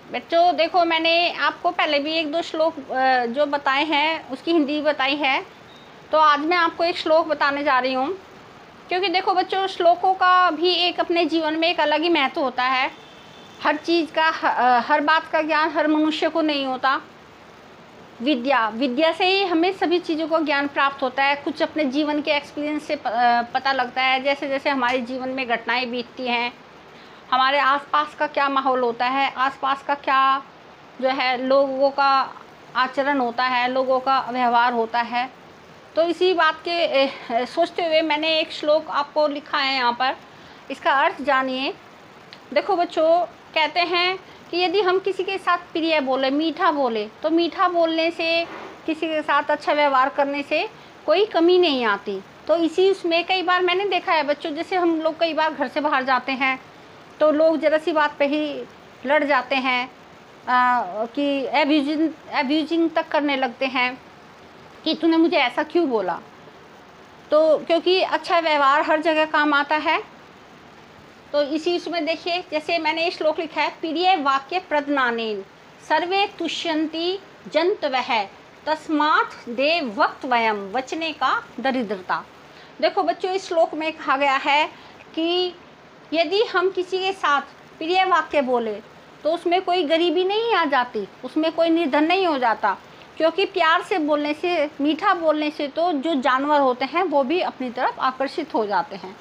बच्चों देखो, मैंने आपको पहले भी एक दो श्लोक जो बताए हैं उसकी हिंदी बताई है, तो आज मैं आपको एक श्लोक बताने जा रही हूँ। क्योंकि देखो बच्चों, श्लोकों का भी एक अपने जीवन में एक अलग ही महत्व होता है। हर चीज़ का हर बात का ज्ञान हर मनुष्य को नहीं होता। विद्या से ही हमें सभी चीज़ों का ज्ञान प्राप्त होता है। कुछ अपने जीवन के एक्सपीरियंस से पता लगता है। जैसे जैसे हमारे जीवन में घटनाएं बीतती हैं, हमारे आसपास का क्या माहौल होता है, आसपास का क्या जो है लोगों का आचरण होता है, लोगों का व्यवहार होता है। तो इसी बात के सोचते हुए मैंने एक श्लोक आपको लिखा है यहाँ पर। इसका अर्थ जानिए। देखो बच्चों, कहते हैं कि यदि हम किसी के साथ प्रिय बोले, मीठा बोले, तो मीठा बोलने से, किसी के साथ अच्छा व्यवहार करने से कोई कमी नहीं आती। तो इसी उसमें कई बार मैंने देखा है बच्चों, जैसे हम लोग कई बार घर से बाहर जाते हैं तो लोग ज़रा सी बात पे ही लड़ जाते हैं, कि एब्यूजिंग तक करने लगते हैं कि तूने मुझे ऐसा क्यों बोला। तो क्योंकि अच्छा व्यवहार हर जगह काम आता है। तो इसी उसमें देखिए, जैसे मैंने ये श्लोक लिखा है, प्रिय वाक्य प्रदनानेन सर्वे तुष्यंती जंतवः तस्मात् देव वक्त वयम वचने का दरिद्रता। देखो बच्चों, इस श्लोक में कहा गया है कि यदि हम किसी के साथ प्रिय वाक्य बोले तो उसमें कोई गरीबी नहीं आ जाती, उसमें कोई निर्धन नहीं हो जाता। क्योंकि प्यार से बोलने से, मीठा बोलने से तो जो जानवर होते हैं वो भी अपनी तरफ आकर्षित हो जाते हैं।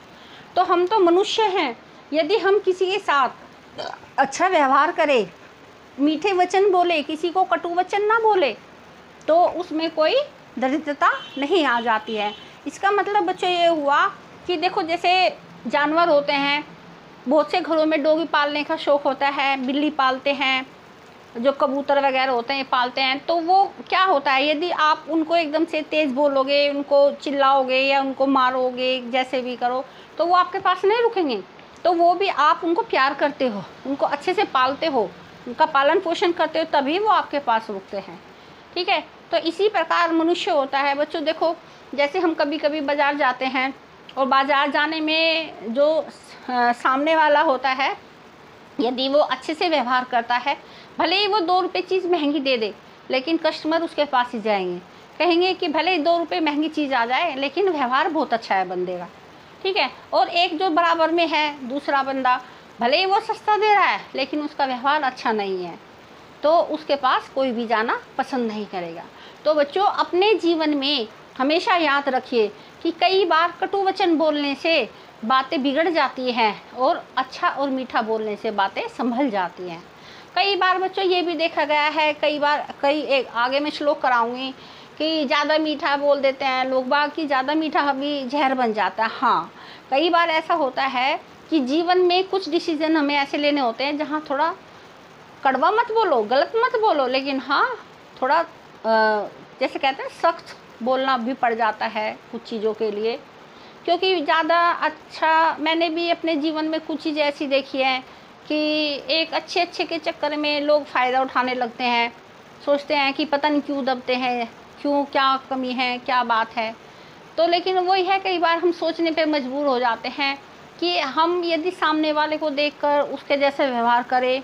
तो हम तो मनुष्य हैं, यदि हम किसी के साथ अच्छा व्यवहार करें, मीठे वचन बोले, किसी को कटु वचन ना बोले, तो उसमें कोई दरिद्रता नहीं आ जाती है। इसका मतलब बच्चों ये हुआ कि देखो, जैसे जानवर होते हैं, बहुत से घरों में डॉगी पालने का शौक़ होता है, बिल्ली पालते हैं, जो कबूतर वगैरह होते हैं पालते हैं। तो वो क्या होता है, यदि आप उनको एकदम से तेज़ बोलोगे, उनको चिल्लाओगे या उनको मारोगे, जैसे भी करो, तो वो आपके पास नहीं रुकेंगे। तो वो भी, आप उनको प्यार करते हो, उनको अच्छे से पालते हो, उनका पालन पोषण करते हो, तभी वो आपके पास रुकते हैं। ठीक है। तो इसी प्रकार मनुष्य होता है बच्चों। देखो, जैसे हम कभी कभी बाज़ार जाते हैं और बाज़ार जाने में जो सामने वाला होता है, यदि वो अच्छे से व्यवहार करता है, भले ही वो 2 रुपये चीज़ महंगी दे दे, लेकिन कस्टमर उसके पास ही जाएंगे, कहेंगे कि भले ही 2 रुपये महंगी चीज़ आ जाए, लेकिन व्यवहार बहुत अच्छा है बंदे का। ठीक है। और एक जो बराबर में है दूसरा बंदा, भले ही वो सस्ता दे रहा है, लेकिन उसका व्यवहार अच्छा नहीं है, तो उसके पास कोई भी जाना पसंद नहीं करेगा। तो बच्चों, अपने जीवन में हमेशा याद रखिए कि कई बार कटु वचन बोलने से बातें बिगड़ जाती हैं और अच्छा और मीठा बोलने से बातें संभल जाती हैं। कई बार बच्चों ये भी देखा गया है, एक आगे मैं श्लोक कराऊंगी कि ज़्यादा मीठा बोल देते हैं लोग बाग, कि ज़्यादा मीठा भी जहर बन जाता है। हाँ, कई बार ऐसा होता है कि जीवन में कुछ डिसीजन हमें ऐसे लेने होते हैं जहाँ थोड़ा कड़वा मत बोलो, गलत मत बोलो, लेकिन हाँ थोड़ा जैसे कहते हैं सख्त बोलना भी पड़ जाता है कुछ चीज़ों के लिए। क्योंकि ज़्यादा अच्छा, मैंने भी अपने जीवन में कुछ चीज़ें ऐसी देखी हैं कि एक अच्छे के चक्कर में लोग फ़ायदा उठाने लगते हैं, सोचते हैं कि पता नहीं क्यों दबते हैं, क्यों, क्या कमी है, क्या बात है। तो लेकिन वही है, कई बार हम सोचने पे मजबूर हो जाते हैं कि हम यदि सामने वाले को देखकर उसके जैसे व्यवहार करें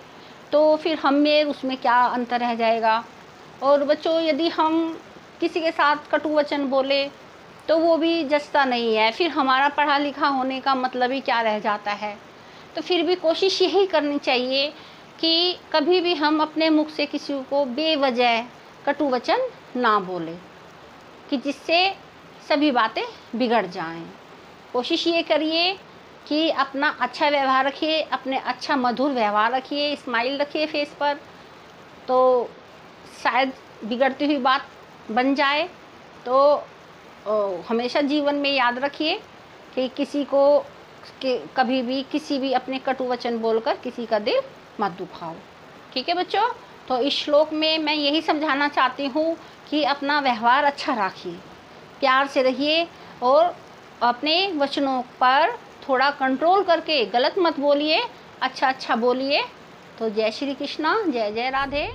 तो फिर हम में उसमें क्या अंतर रह जाएगा। और बच्चों, यदि हम किसी के साथ कटु वचन बोले तो वो भी जचता नहीं है, फिर हमारा पढ़ा लिखा होने का मतलब ही क्या रह जाता है। तो फिर भी कोशिश यही करनी चाहिए कि कभी भी हम अपने मुख से किसी को बेवजह कटु वचन ना बोलें, कि जिससे सभी बातें बिगड़ जाएं। कोशिश ये करिए कि अपना अच्छा व्यवहार रखिए, अपने अच्छा मधुर व्यवहार रखिए, स्माइल रखिए फेस पर, तो शायद बिगड़ती हुई बात बन जाए। तो हमेशा जीवन में याद रखिए कि किसी को कभी भी किसी भी अपने कटु वचन बोलकर किसी का दिल मत दुखाओ। ठीक है बच्चों। तो इस श्लोक में मैं यही समझाना चाहती हूँ कि अपना व्यवहार अच्छा रखिए, प्यार से रहिए और अपने वचनों पर थोड़ा कंट्रोल करके गलत मत बोलिए, अच्छा बोलिए। तो जय श्री कृष्णा, जय जय राधे।